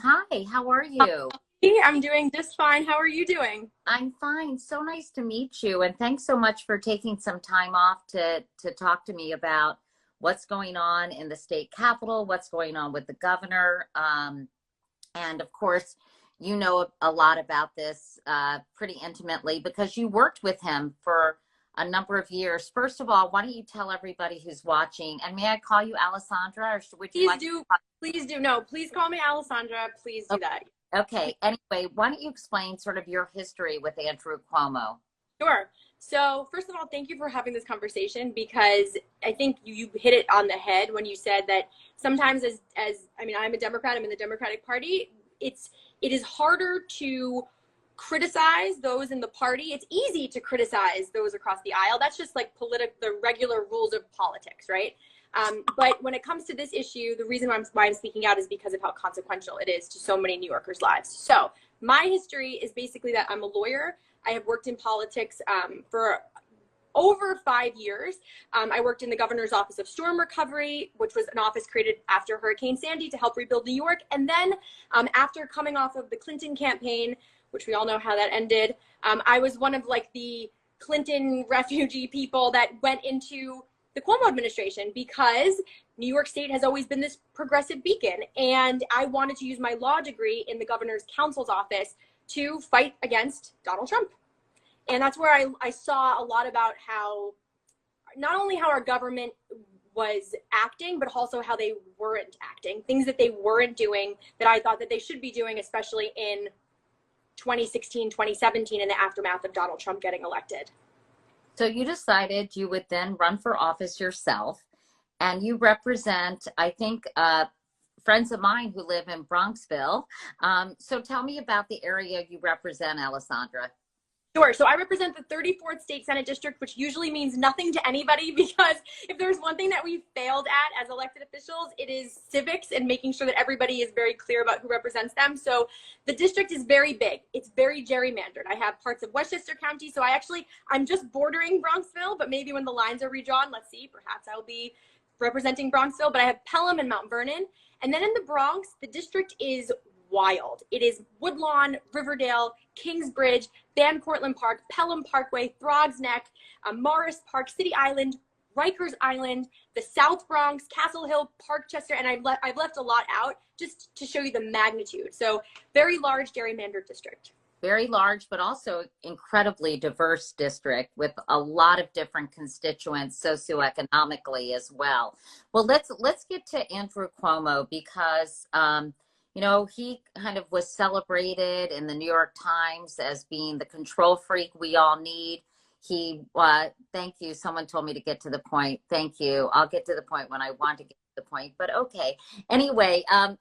Hi, how are you? Hey, I'm doing just fine. How are you doing? I'm fine. So nice to meet you. And thanks so much for taking some time off to talk to me about what's going on in the state capitol, what's going on with the governor. And of course, you know a lot about this pretty intimately because you worked with him for a number of years. First of all, why don't you tell everybody who's watching, and may I call you Alessandra, or would you Please like do. Please do. No, please call me Alessandra. Please to? do that. Okay. Anyway, why don't you explain sort of your history with Andrew Cuomo? Sure. So, first of all, thank you for having this conversation because I think you hit it on the head when you said that sometimes as I mean, I'm a Democrat, I'm in the Democratic Party. It is harder to criticize those in the party. It's easy to criticize those across the aisle. That's just like the regular rules of politics, right? But when it comes to this issue, the reason why I'm speaking out is because of how consequential it is to so many New Yorkers' lives. So my history is basically that I'm a lawyer. I have worked in politics for over 5 years. I worked in the governor's office of storm recovery, which was an office created after Hurricane Sandy to help rebuild New York. And then after coming off of the Clinton campaign, which we all know how that ended, I was one of like the Clinton refugee people that went into the Cuomo administration because New York State has always been this progressive beacon. And I wanted to use my law degree in the governor's counsel's office to fight against Donald Trump. And that's where I saw a lot about how not only how our government was acting, but also how they weren't acting, things that they weren't doing that I thought that they should be doing, especially in 2016, 2017, in the aftermath of Donald Trump getting elected. So you decided you would then run for office yourself, and you represent, I think, friends of mine who live in Bronxville. So tell me about the area you represent, Alessandra. Sure. So I represent the 34th State Senate District, which usually means nothing to anybody because if there's one thing that we've failed at as elected officials, it is civics and making sure that everybody is very clear about who represents them. So the district is very big. It's very gerrymandered. I have parts of Westchester County. So I'm just bordering Bronxville, but maybe when the lines are redrawn, let's see, perhaps I'll be representing Bronxville, but I have Pelham and Mount Vernon. And then in the Bronx, the district is wild. It is Woodlawn, Riverdale, Kingsbridge, Van Cortlandt Park, Pelham Parkway, Throgs Neck, Morris Park, City Island, Rikers Island, the South Bronx, Castle Hill, Parkchester, and I've left a lot out just to show you the magnitude. So very large gerrymandered district. Very large, but also incredibly diverse district with a lot of different constituents socioeconomically as well. Well, let's get to Andrew Cuomo because he kind of was celebrated in the New York Times as being the control freak we all need. Thank you. Someone told me to get to the point. Thank you. I'll get to the point when I want to get to the point, but okay. Anyway, and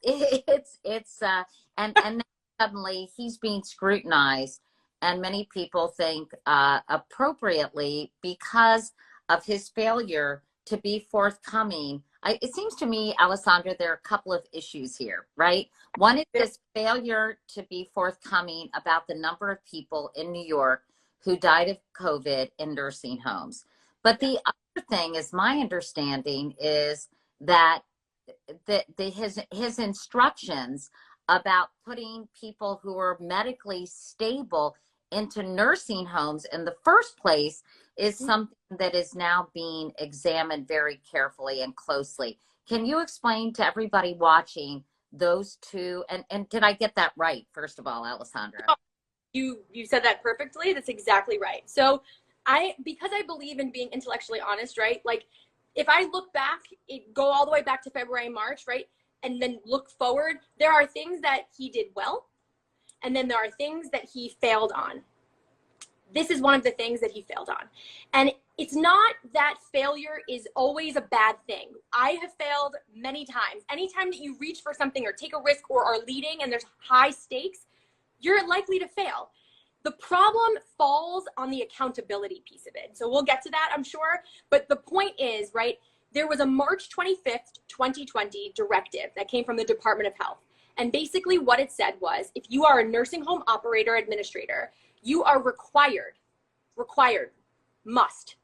suddenly he's being scrutinized, and many people think appropriately because of his failure to be forthcoming. It seems to me, Alessandra, there are a couple of issues here, right? One is this failure to be forthcoming about the number of people in New York who died of COVID in nursing homes. But the other thing is, my understanding is that his instructions about putting people who are medically stable into nursing homes in the first place is something that is now being examined very carefully and closely. Can you explain to everybody watching those two? And did I get that right, first of all, Alessandra? You said that perfectly. That's exactly right. So because I believe in being intellectually honest, right? Like if I look back, go all the way back to February, March, right? And then look forward, there are things that he did well, and then there are things that he failed on. This is one of the things that he failed on. And it's not that failure is always a bad thing. I have failed many times. Anytime that you reach for something or take a risk or are leading and there's high stakes, you're likely to fail. The problem falls on the accountability piece of it. So we'll get to that, I'm sure. But the point is, right, there was a March 25th, 2020 directive that came from the Department of Health. And basically what it said was, if you are a nursing home operator administrator, you are must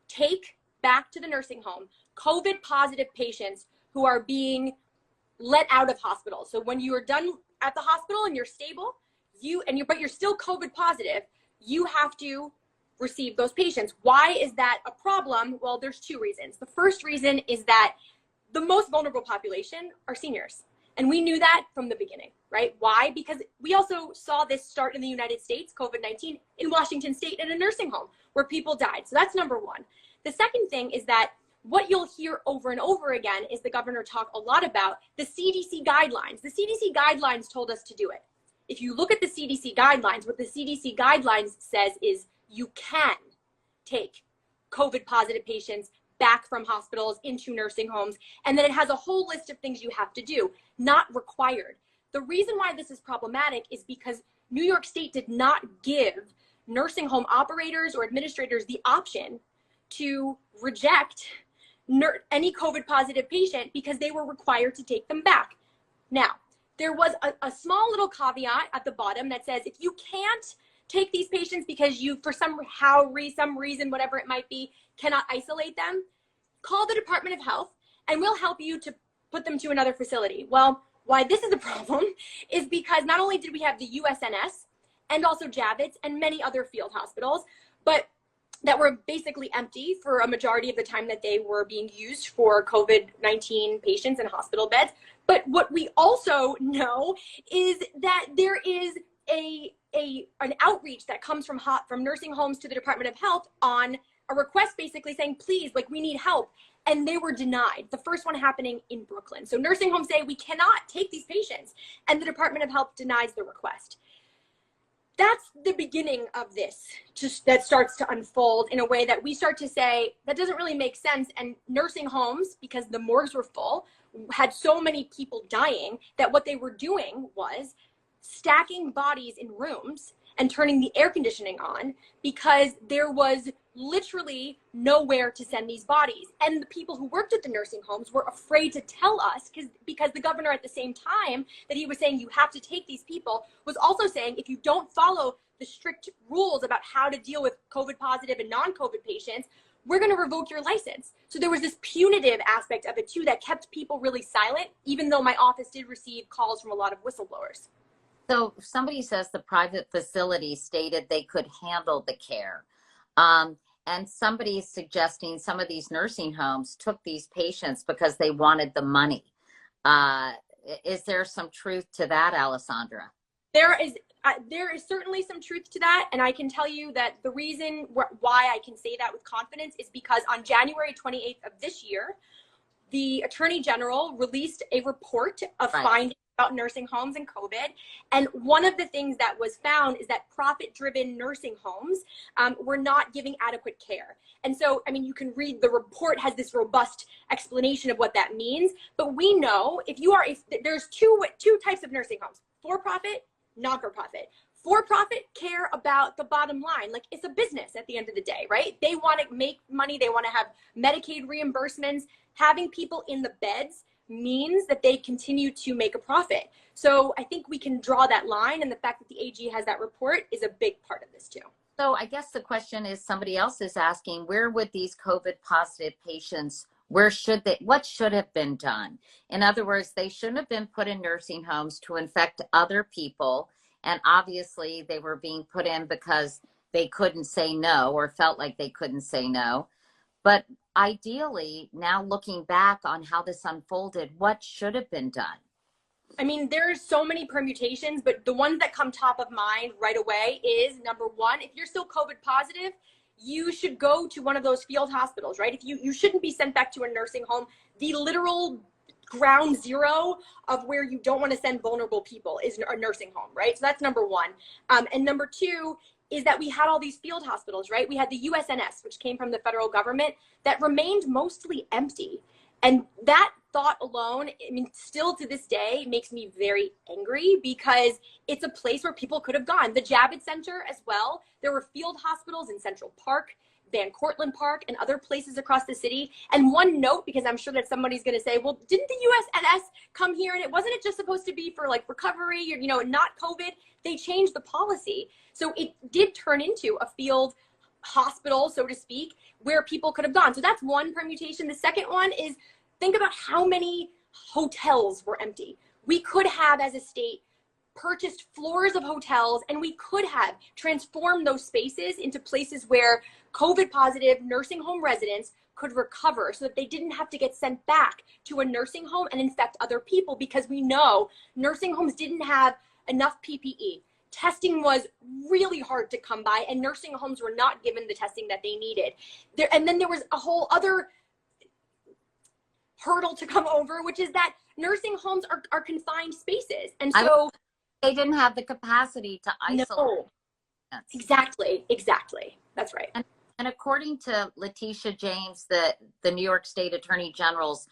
take back to the nursing home COVID positive patients who are being let out of hospitals. So when you are done at the hospital and you're stable, but you're still COVID positive, you have to receive those patients. Why is that a problem? Well, there's two reasons. The first reason is that the most vulnerable population are seniors. And we knew that from the beginning, right? Why? Because we also saw this start in the United States, COVID-19, in Washington State in a nursing home where people died. So that's number one. The second thing is that what you'll hear over and over again is the governor talk a lot about the CDC guidelines. The CDC guidelines told us to do it. If you look at the CDC guidelines, what the CDC guidelines says is you can take COVID positive patients back from hospitals into nursing homes. And then it has a whole list of things you have to do, not required. The reason why this is problematic is because New York State did not give nursing home operators or administrators the option to reject any COVID positive patient because they were required to take them back. Now, there was a small little caveat at the bottom that says if you can't take these patients because you, for some reason, whatever it might be, cannot isolate them, call the Department of Health and we'll help you to put them to another facility. Well, why this is a problem is because not only did we have the USNS and also Javits and many other field hospitals, but that were basically empty for a majority of the time that they were being used for COVID-19 patients in hospital beds. But what we also know is that there is an outreach that comes from nursing homes to the Department of Health on a request basically saying, please, like, we need help. And they were denied. The first one happening in Brooklyn. So nursing homes say, we cannot take these patients. And the Department of Health denies the request. That's the beginning of this, that starts to unfold in a way that we start to say, that doesn't really make sense. And nursing homes, because the morgues were full, had so many people dying that what they were doing was stacking bodies in rooms and turning the air conditioning on because there was literally nowhere to send these bodies. And the people who worked at the nursing homes were afraid to tell us because the governor, at the same time that he was saying you have to take these people, was also saying if you don't follow the strict rules about how to deal with COVID positive and non-COVID patients, we're going to revoke your license. So there was this punitive aspect of it too that kept people really silent, even though my office did receive calls from a lot of whistleblowers. So somebody says the private facility stated they could handle the care. And somebody is suggesting some of these nursing homes took these patients because they wanted the money. Is there some truth to that, Alessandra? There is certainly some truth to that. And I can tell you that the reason why I can say that with confidence is because on January 28th of this year, the Attorney General released a report of findings about nursing homes and COVID. And one of the things that was found is that profit-driven nursing homes were not giving adequate care. And so, I mean, you can read the report has this robust explanation of what that means. But we know there's two types of nursing homes: for-profit, not-for-profit. For-profit care about the bottom line. Like, it's a business at the end of the day, right? They want to make money. They want to have Medicaid reimbursements. Having people in the beds means that they continue to make a profit. So I think we can draw that line, and the fact that the AG has that report is a big part of this too. So I guess the question is, somebody else is asking, where would these COVID positive patients, what should have been done? In other words, they shouldn't have been put in nursing homes to infect other people. And obviously they were being put in because they couldn't say no or felt like they couldn't say no. But ideally, now looking back on how this unfolded, what should have been done? I mean, there's so many permutations, but the ones that come top of mind right away is, number one, if you're still COVID positive, you should go to one of those field hospitals, right? If you shouldn't be sent back to a nursing home. The literal ground zero of where you don't want to send vulnerable people is a nursing home, right? So that's number one. And number two is that we had all these field hospitals, right? We had the USNS, which came from the federal government, that remained mostly empty. And that thought alone, I mean, still to this day makes me very angry because it's a place where people could have gone. The Javits Center as well. There were field hospitals in Central Park, Van Cortlandt Park, and other places across the city. And one note, because I'm sure that somebody's going to say, well, didn't the USNS come here and it just supposed to be for like recovery or, not COVID? They changed the policy. So it did turn into a field hospital, so to speak, where people could have gone. So that's one permutation. The second one is, think about how many hotels were empty. We could have, as a state, purchased floors of hotels, and we could have transformed those spaces into places where COVID positive nursing home residents could recover so that they didn't have to get sent back to a nursing home and infect other people, because we know nursing homes didn't have enough PPE. Testing was really hard to come by, and nursing homes were not given the testing that they needed. And then there was a whole other hurdle to come over, which is that nursing homes are confined spaces. And so they didn't have the capacity to isolate. No, exactly. That's right. And according to Letitia James, the New York State Attorney General's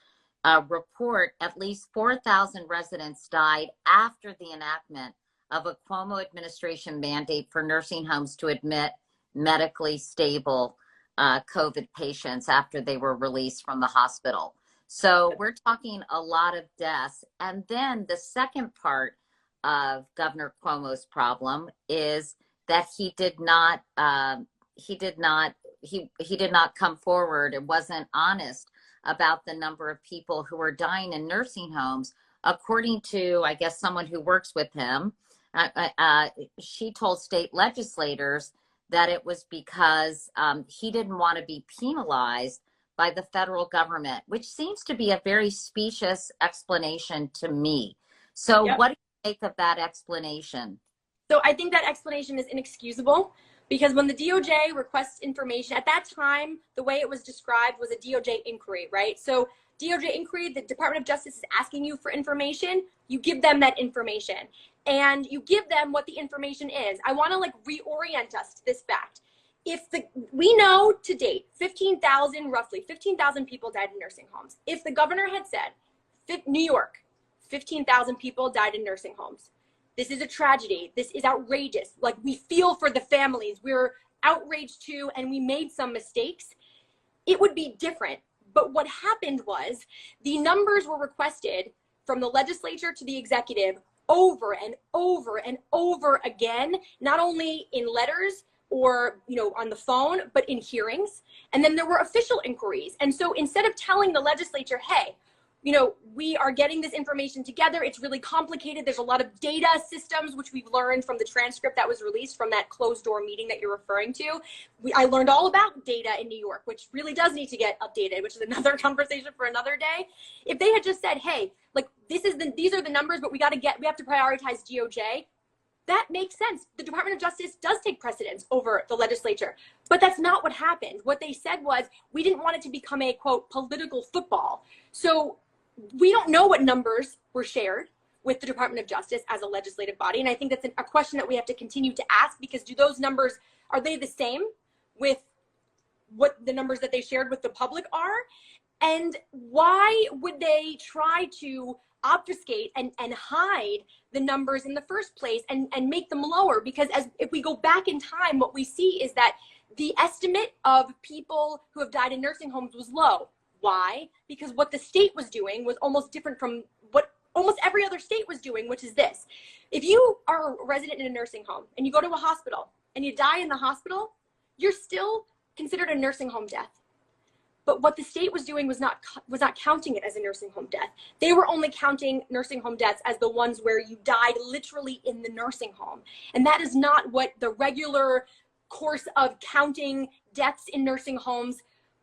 report, at least 4,000 residents died after the enactment of a Cuomo administration mandate for nursing homes to admit medically stable COVID patients after they were released from the hospital. So we're talking a lot of deaths. And then the second part of Governor Cuomo's problem is that he did not come forward and wasn't honest about the number of people who were dying in nursing homes. According to, I guess, someone who works with him, she told state legislators that it was because he didn't want to be penalized by the federal government, which seems to be a very specious explanation to me. So What do you make of that explanation? So I think that explanation is inexcusable, because when the DOJ requests information, at that time, the way it was described was a DOJ inquiry, right? So DOJ inquiry, the Department of Justice is asking you for information, you give them that information, and you give them what the information is. I want to reorient us to this fact. We know to date, roughly 15,000 people died in nursing homes. If the governor had said, New York, 15,000 people died in nursing homes. This is a tragedy. This is outrageous. We feel for the families. We're outraged too, and we made some mistakes. It would be different. But what happened was the numbers were requested from the legislature to the executive over and over and over again, not only in letters or on the phone, but in hearings. And then there were official inquiries. And so instead of telling the legislature, hey, we are getting this information together, it's really complicated, there's a lot of data systems, which we've learned from the transcript that was released from that closed door meeting that you're referring to. I learned all about data in New York, which really does need to get updated, which is another conversation for another day. If they had just said, hey, these are the numbers, but we have to prioritize DOJ, that makes sense. The Department of Justice does take precedence over the legislature, but that's not what happened. What they said was, we didn't want it to become a, quote, political football. So we don't know what numbers were shared with the Department of Justice as a legislative body. And I think that's a question that we have to continue to ask, because do those numbers, are they the same with what the numbers that they shared with the public are? And why would they try to obfuscate and hide the numbers in the first place and make them lower? Because if we go back in time, what we see is that the estimate of people who have died in nursing homes was low. Why? Because what the state was doing was almost different from what almost every other state was doing, which is this. If you are a resident in a nursing home and you go to a hospital and you die in the hospital, you're still considered a nursing home death. But what the state was doing was not counting it as a nursing home death. They were only counting nursing home deaths as the ones where you died literally in the nursing home. And that is not what the regular course of counting deaths in nursing homes,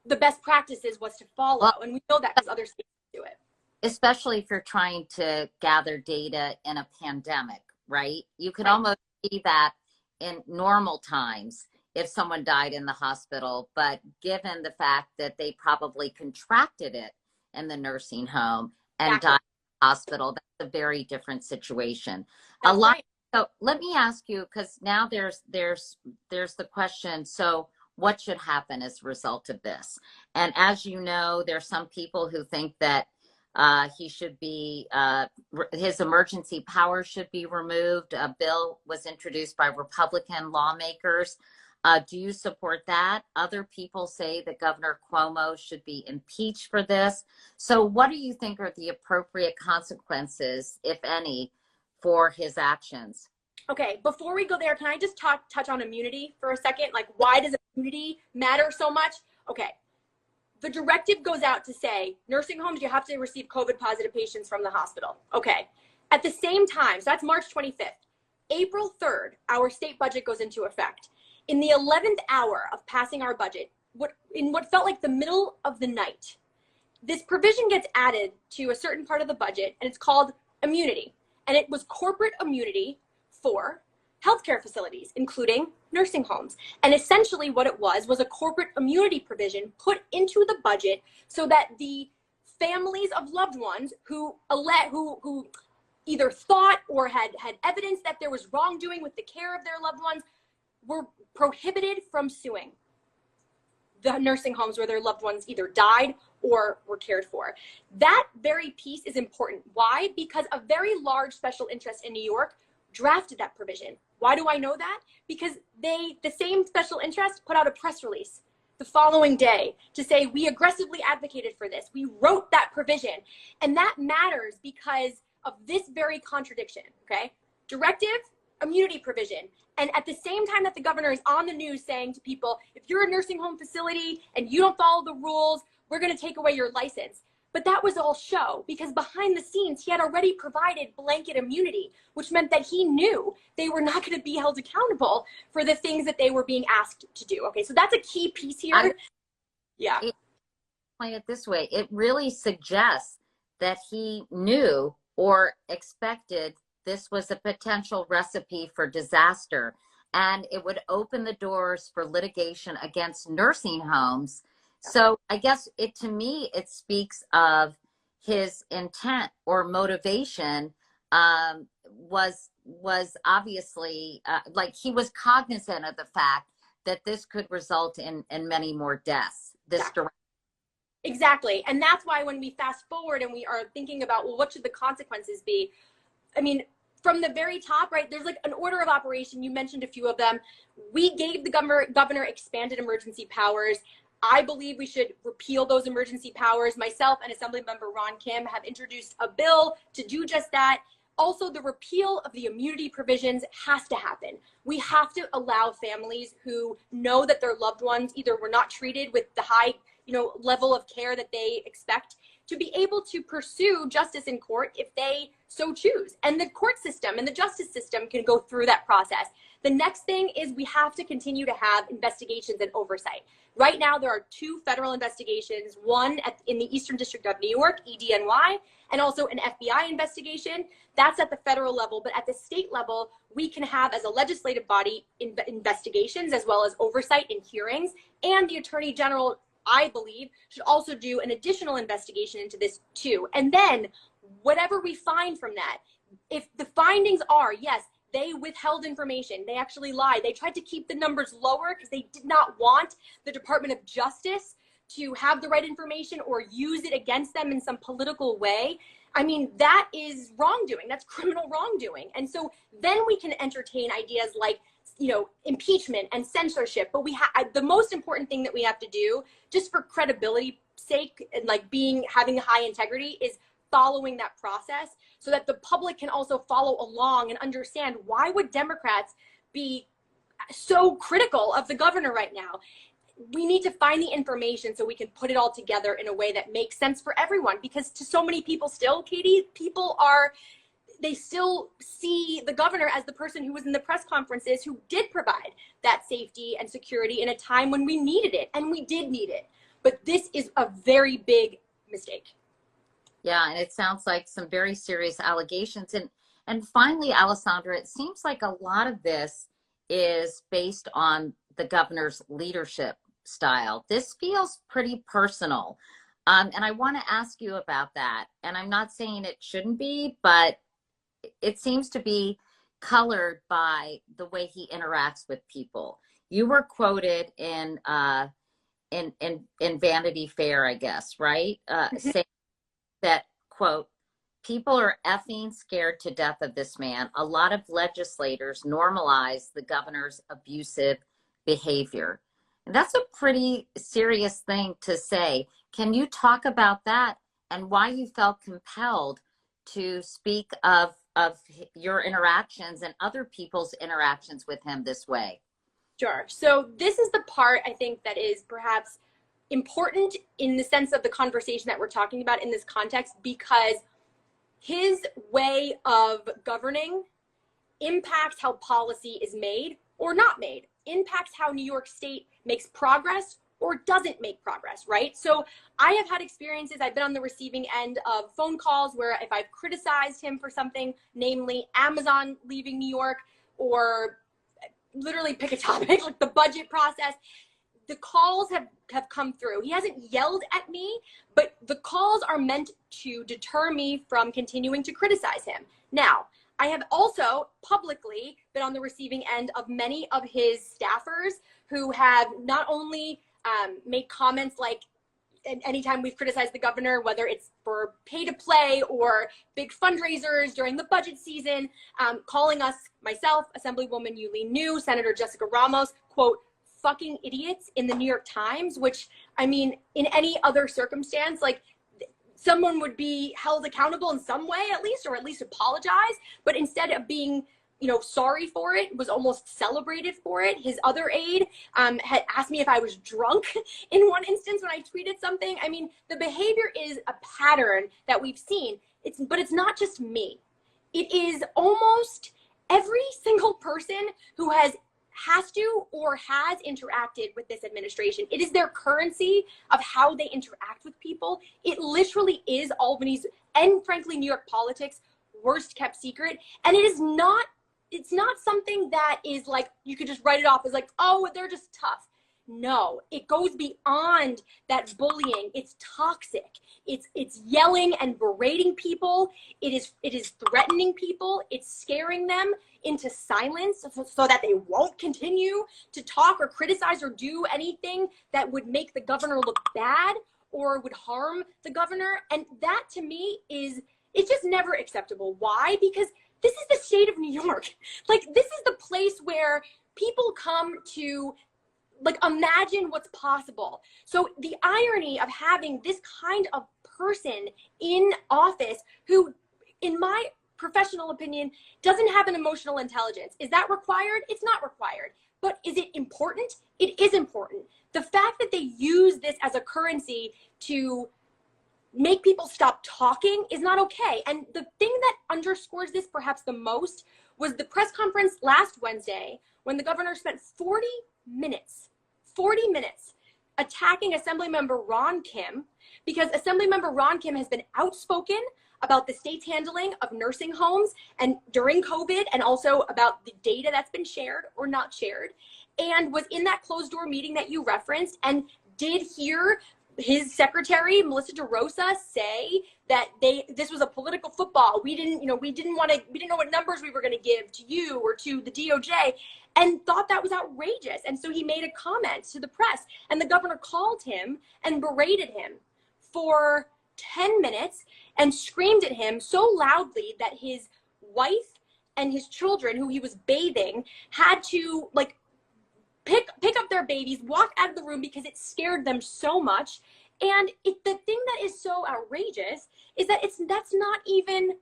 the best practices was to follow. Well, and we know that because other states do it. Especially if you're trying to gather data in a pandemic, right? You can almost see that in normal times if someone died in the hospital, but given the fact that they probably contracted it in the nursing home and died in the hospital, that's a very different situation. That's right. So let me ask you, because now there's the question, so what should happen as a result of this? And as you know, there's some people who think that he should be, his emergency powers should be removed. A bill was introduced by Republican lawmakers. Do you support that? Other people say that Governor Cuomo should be impeached for this. So what do you think are the appropriate consequences, if any, for his actions? Okay, before we go there, can I just touch on immunity for a second? Why does immunity matter so much? Okay, the directive goes out to say, nursing homes, you have to receive COVID positive patients from the hospital. Okay, At the same time, so that's March 25th. April 3rd, our state budget goes into effect. In the 11th hour of passing our budget, in what felt like the middle of the night, this provision gets added to a certain part of the budget, and it's called immunity. And it was corporate immunity for healthcare facilities, including nursing homes. And essentially what it was a corporate immunity provision put into the budget so that the families of loved ones who either thought or had evidence that there was wrongdoing with the care of their loved ones were prohibited from suing the nursing homes where their loved ones either died or were cared for. That very piece is important. Why? Because a very large special interest in New York drafted that provision. Why do I know that? Because the same special interest put out a press release the following day to say, we aggressively advocated for this. We wrote that provision. And that matters because of this very contradiction, okay? Directive, immunity provision. And at the same time that the governor is on the news saying to people, if you're a nursing home facility and you don't follow the rules, we're going to take away your license. But that was all show, because behind the scenes, he had already provided blanket immunity, which meant that he knew they were not going to be held accountable for the things that they were being asked to do. Okay, so that's a key piece here. Yeah. Explain it this way. It really suggests that he knew or expected this was a potential recipe for disaster, and it would open the doors for litigation against nursing homes. So I guess to me, it speaks of his intent or motivation was obviously like he was cognizant of the fact that this could result in many more deaths. Exactly. And that's why when we fast forward and we are thinking about, well, what should the consequences be? I mean, from the very top, right, there's like an order of operation. You mentioned a few of them. We gave the governor expanded emergency powers. I believe we should repeal those emergency powers. Myself and Assemblymember Ron Kim have introduced a bill to do just that. Also, the repeal of the immunity provisions has to happen. We have to allow families who know that their loved ones either were not treated with the high, level of care that they expect to be able to pursue justice in court if they so choose. And the court system and the justice system can go through that process. The next thing is we have to continue to have investigations and oversight. Right now, there are 2 federal investigations, one in the Eastern District of New York, EDNY, and also an FBI investigation. That's at the federal level, but at the state level, we can have, as a legislative body, investigations as well as oversight in hearings, and the Attorney General, I believe, should also do an additional investigation into this too. And then whatever we find from that, if the findings are, yes, they withheld information, they actually lied, they tried to keep the numbers lower because they did not want the Department of Justice to have the right information or use it against them in some political way, I mean, that is wrongdoing. That's criminal wrongdoing. And so then we can entertain ideas like, impeachment and censorship. But the most important thing that we have to do, just for credibility sake and like having high integrity, is following that process so that the public can also follow along and understand why would Democrats be so critical of the governor right now. We need to find the information so we can put it all together in a way that makes sense for everyone, because to so many people still, Katie, they still see the governor as the person who was in the press conferences who did provide that safety and security in a time when we needed it, and we did need it. But this is a very big mistake. Yeah, and it sounds like some very serious allegations. And finally, Alessandra, it seems like a lot of this is based on the governor's leadership style. This feels pretty personal. And I want to ask you about that. And I'm not saying it shouldn't be, but it seems to be colored by the way he interacts with people. You were quoted in Vanity Fair, I guess, right? Saying that, quote, "People are effing scared to death of this man. A lot of legislators normalize the governor's abusive behavior." And that's a pretty serious thing to say. Can you talk about that and why you felt compelled to speak of your interactions and other people's interactions with him this way? Sure. So this is the part I think that is perhaps important in the sense of the conversation that we're talking about in this context, because his way of governing impacts how policy is made or not made, impacts how New York State makes progress or doesn't make progress, right? So I have had experiences, I've been on the receiving end of phone calls where if I've criticized him for something, namely Amazon leaving New York, or literally pick a topic like the budget process, the calls have come through. He hasn't yelled at me, but the calls are meant to deter me from continuing to criticize him. Now, I have also publicly been on the receiving end of many of his staffers who have not only made comments like anytime we've criticized the governor, whether it's for pay to play or big fundraisers during the budget season, calling us, myself, Assemblywoman Yulene New, Senator Jessica Ramos, quote, fucking idiots in the New York Times, which, I mean, in any other circumstance, like, someone would be held accountable in some way at least, or at least apologize. But instead of being, sorry for it, was almost celebrated for it. His other aide had asked me if I was drunk in one instance when I tweeted something. I mean, the behavior is a pattern that we've seen. But it's not just me. It is almost every single person who has to or has interacted with this administration. It is their currency of how they interact with people. It literally is Albany's, and frankly New York politics, worst kept secret. And it's not something that is like you could just write it off as like, oh, they're just tough. No, it goes beyond that bullying. It's toxic. It's yelling and berating people. It is threatening people. It's scaring them into silence so that they won't continue to talk or criticize or do anything that would make the governor look bad or would harm the governor. And that to me it's just never acceptable. Why? Because this is the state of New York. Like, this is the place where people come to like imagine what's possible. So the irony of having this kind of person in office who, in my professional opinion, doesn't have an emotional intelligence. Is that required? It's not required. But is it important? It is important. The fact that they use this as a currency to make people stop talking is not okay. And the thing that underscores this perhaps the most was the press conference last Wednesday when the governor spent 40 minutes attacking Assemblymember Ron Kim, because Assemblymember Ron Kim has been outspoken about the state's handling of nursing homes and during COVID, and also about the data that's been shared or not shared, and was in that closed door meeting that you referenced and did hear his secretary, Melissa DeRosa, say that this was a political football. We didn't know what numbers we were going to give to you or to the DOJ, and thought that was outrageous. And so he made a comment to the press, and the governor called him and berated him for 10 minutes and screamed at him so loudly that his wife and his children, who he was bathing, had to like pick up their babies, walk out of the room because it scared them so much. And the thing that is so outrageous is that that's not even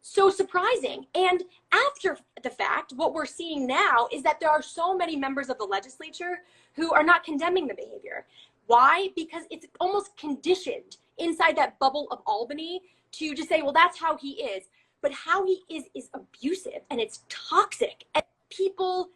so surprising. And after the fact, what we're seeing now is that there are so many members of the legislature who are not condemning the behavior. Why? Because it's almost conditioned inside that bubble of Albany to just say, well, that's how he is. But how he is abusive, and it's toxic. And people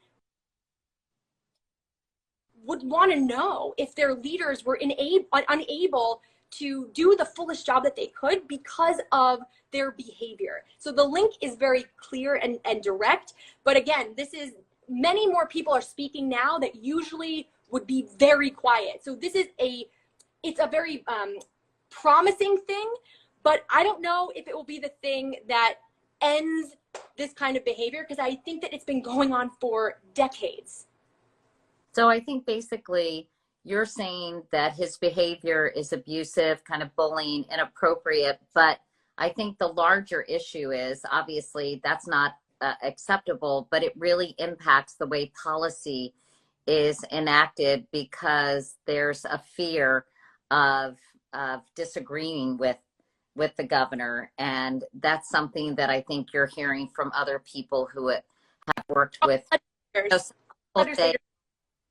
would want to know if their leaders were unable to do the fullest job that they could because of their behavior. So the link is very clear and direct. But again, many more people are speaking now that usually would be very quiet. So it's a very promising thing, but I don't know if it will be the thing that ends this kind of behavior, because I think that it's been going on for decades. So I think basically you're saying that his behavior is abusive, kind of bullying, inappropriate, but I think the larger issue is obviously that's not acceptable, but it really impacts the way policy is enacted because there's a fear of disagreeing with the governor. And that's something that I think you're hearing from other people who have worked with.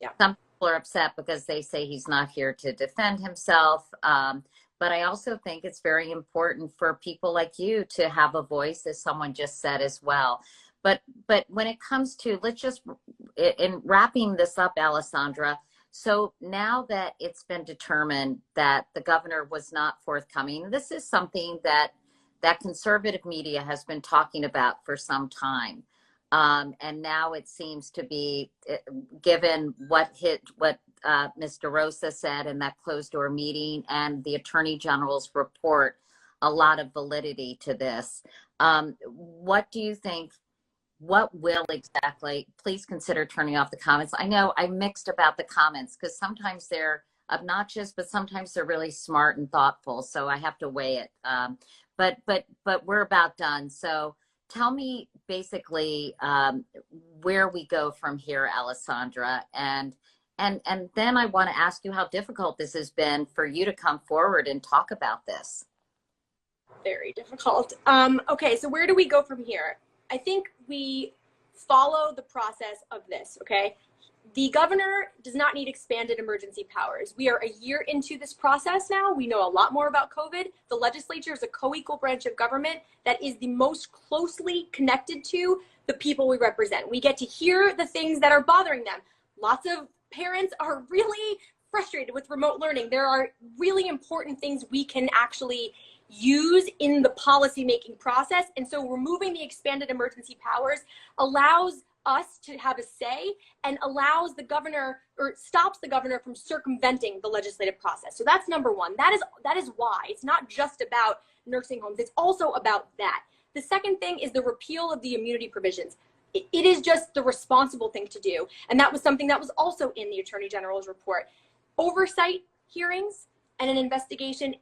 Yeah. Some people are upset because they say he's not here to defend himself. but I also think it's very important for people like you to have a voice, as someone just said as well. But when it comes to, let's just, in wrapping this up, Alessandra, so now that it's been determined that the governor was not forthcoming, this is something that conservative media has been talking about for some time. And now it seems to be, given what Ms. DeRosa said in that closed door meeting and the Attorney General's report, a lot of validity to this. What do you think? What will exactly, please consider turning off the comments. I know I'm mixed about the comments because sometimes they're obnoxious, but sometimes they're really smart and thoughtful. So I have to weigh it. But we're about done. So tell me basically where we go from here, Alessandra. And then I want to ask you how difficult this has been for you to come forward and talk about this. Very difficult. Okay, so where do we go from here? I think we follow the process of this, okay? The governor does not need expanded emergency powers. We are a year into this process now. We know a lot more about COVID. The legislature is a co-equal branch of government that is the most closely connected to the people we represent. We get to hear the things that are bothering them. Lots of parents are really frustrated with remote learning. There are really important things we can actually use in the policymaking process. And so removing the expanded emergency powers allows us to have a say and allows the governor, or stops the governor from circumventing the legislative process. So that's number one. That is why. It's not just about nursing homes. It's also about that. The second thing is the repeal of the immunity provisions. It is just the responsible thing to do. And that was something that was also in the Attorney General's report. Oversight hearings and an investigation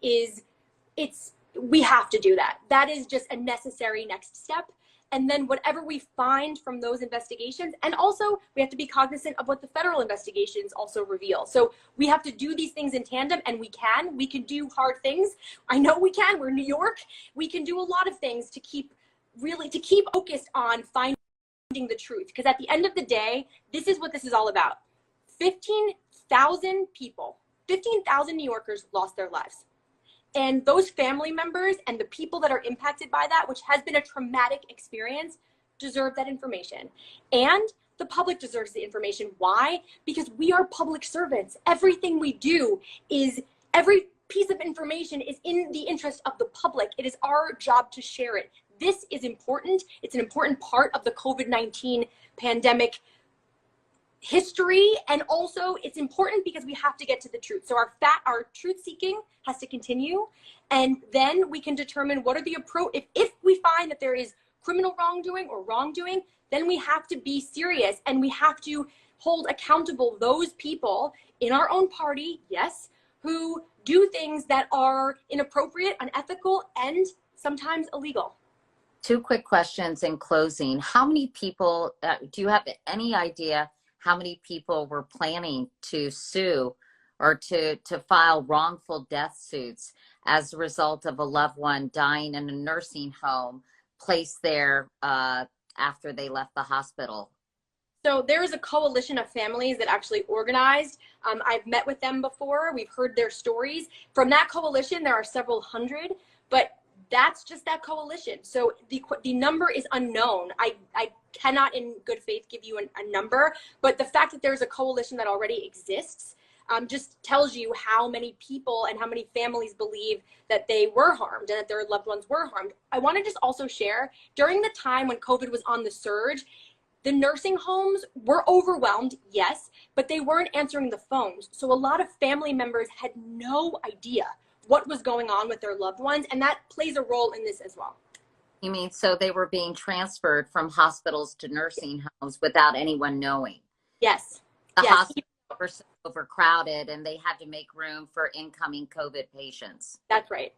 we have to do that. That is just a necessary next step. And then whatever we find from those investigations, and also we have to be cognizant of what the federal investigations also reveal. So we have to do these things in tandem, and we can do hard things. I know we can. We're New York. We can do a lot of things to keep focused on finding the truth. Because at the end of the day, this is what this is all about. 15,000 people, 15,000 New Yorkers lost their lives. And those family members and the people that are impacted by that, which has been a traumatic experience, deserve that information. And the public deserves the information. Why? Because we are public servants. Everything we do every piece of information is in the interest of the public. It is our job to share it. This is important. It's an important part of the COVID-19 pandemic history, and also it's important because we have to get to the truth. So our truth seeking has to continue, and then we can determine what are the if we find that there is criminal wrongdoing, then we have to be serious, and we have to hold accountable those people in our own party, yes, who do things that are inappropriate, unethical, and sometimes illegal. Two quick questions in closing. How many people, do you have any idea how many people were planning to sue or to file wrongful death suits as a result of a loved one dying in a nursing home placed there after they left the hospital? So there is a coalition of families that actually organized. I've met with them before. We've heard their stories. From that coalition, there are several hundred, but that's just that coalition. So the number is unknown. I cannot in good faith give you a number, but the fact that there's a coalition that already exists just tells you how many people and how many families believe that they were harmed and that their loved ones were harmed. I want to just also share, during the time when COVID was on the surge, the nursing homes were overwhelmed, yes, but they weren't answering the phones. So a lot of family members had no idea what was going on with their loved ones, and that plays a role in this as well. You mean, so they were being transferred from hospitals to nursing homes without anyone knowing? Yes. The hospitals were so overcrowded and they had to make room for incoming COVID patients. That's right.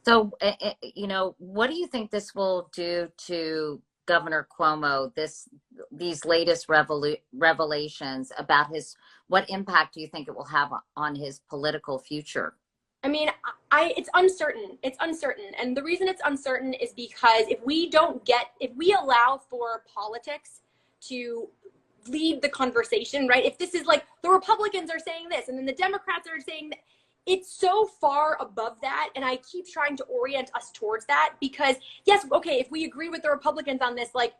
So, what do you think this will do to Governor Cuomo, these latest revelations about what impact do you think it will have on his political future? I mean, it's uncertain. It's uncertain. And the reason it's uncertain is because if we allow for politics to lead the conversation, right? If this is like the Republicans are saying this and then the Democrats are saying that, it's so far above that. And I keep trying to orient us towards that because yes, okay, if we agree with the Republicans on this, like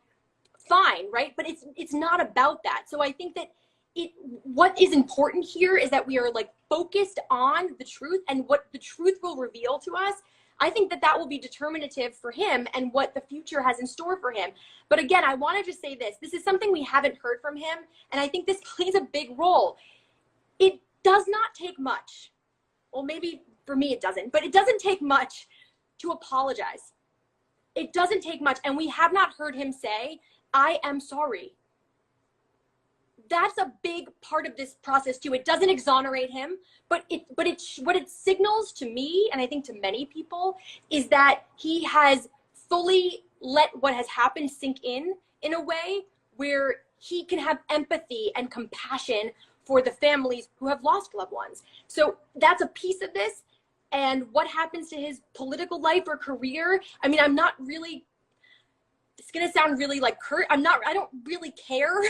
fine, right? But it's not about that. So I think that what is important here is that we are like focused on the truth and what the truth will reveal to us. I think that will be determinative for him and what the future has in store for him. But again, I want to just say this. This is something we haven't heard from him, and I think this plays a big role. It does not take much. Well, maybe for me it doesn't, but it doesn't take much to apologize. It doesn't take much, and we have not heard him say, I am sorry. That's a big part of this process too. It doesn't exonerate him, but what it signals to me, and I think to many people, is that he has fully let what has happened sink in a way where he can have empathy and compassion for the families who have lost loved ones. So that's a piece of this. And what happens to his political life or career? I mean, I'm not really, it's going to sound really like I don't really care.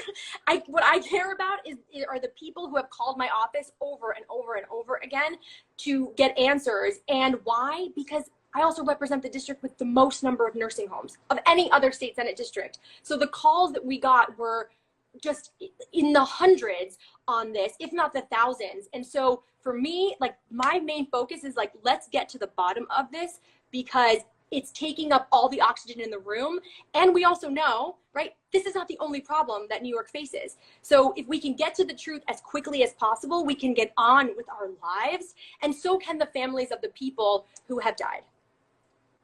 What I care about are the people who have called my office over and over and over again to get answers. And why? Because I also represent the district with the most number of nursing homes of any other state Senate district. So the calls that we got were just in the hundreds on this, if not the thousands. And so for me, like my main focus is like, let's get to the bottom of this because it's taking up all the oxygen in the room. And we also know, right, this is not the only problem that New York faces. So if we can get to the truth as quickly as possible, we can get on with our lives. And so can the families of the people who have died.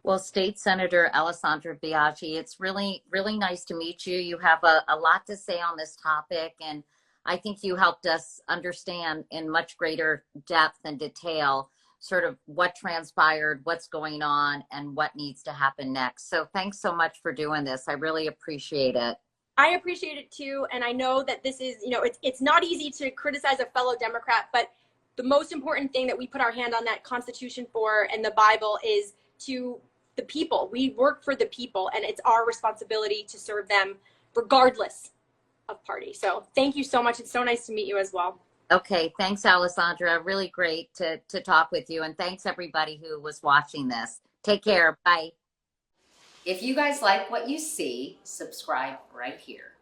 Well, State Senator Alessandra Biaggi, it's really, really nice to meet you. You have a lot to say on this topic, and I think you helped us understand in much greater depth and detail sort of what transpired, what's going on, and what needs to happen next. So thanks so much for doing this. I really appreciate it. I appreciate it too, and I know that this is, it's not easy to criticize a fellow Democrat, but the most important thing that we put our hand on that Constitution for and the Bible is to the people. We work for the people, and it's our responsibility to serve them regardless of party. So thank you so much. It's so nice to meet you as well. Okay, thanks, Alessandra. Really great to talk with you, and thanks everybody who was watching this. Take care. Bye. If you guys like what you see, subscribe right here.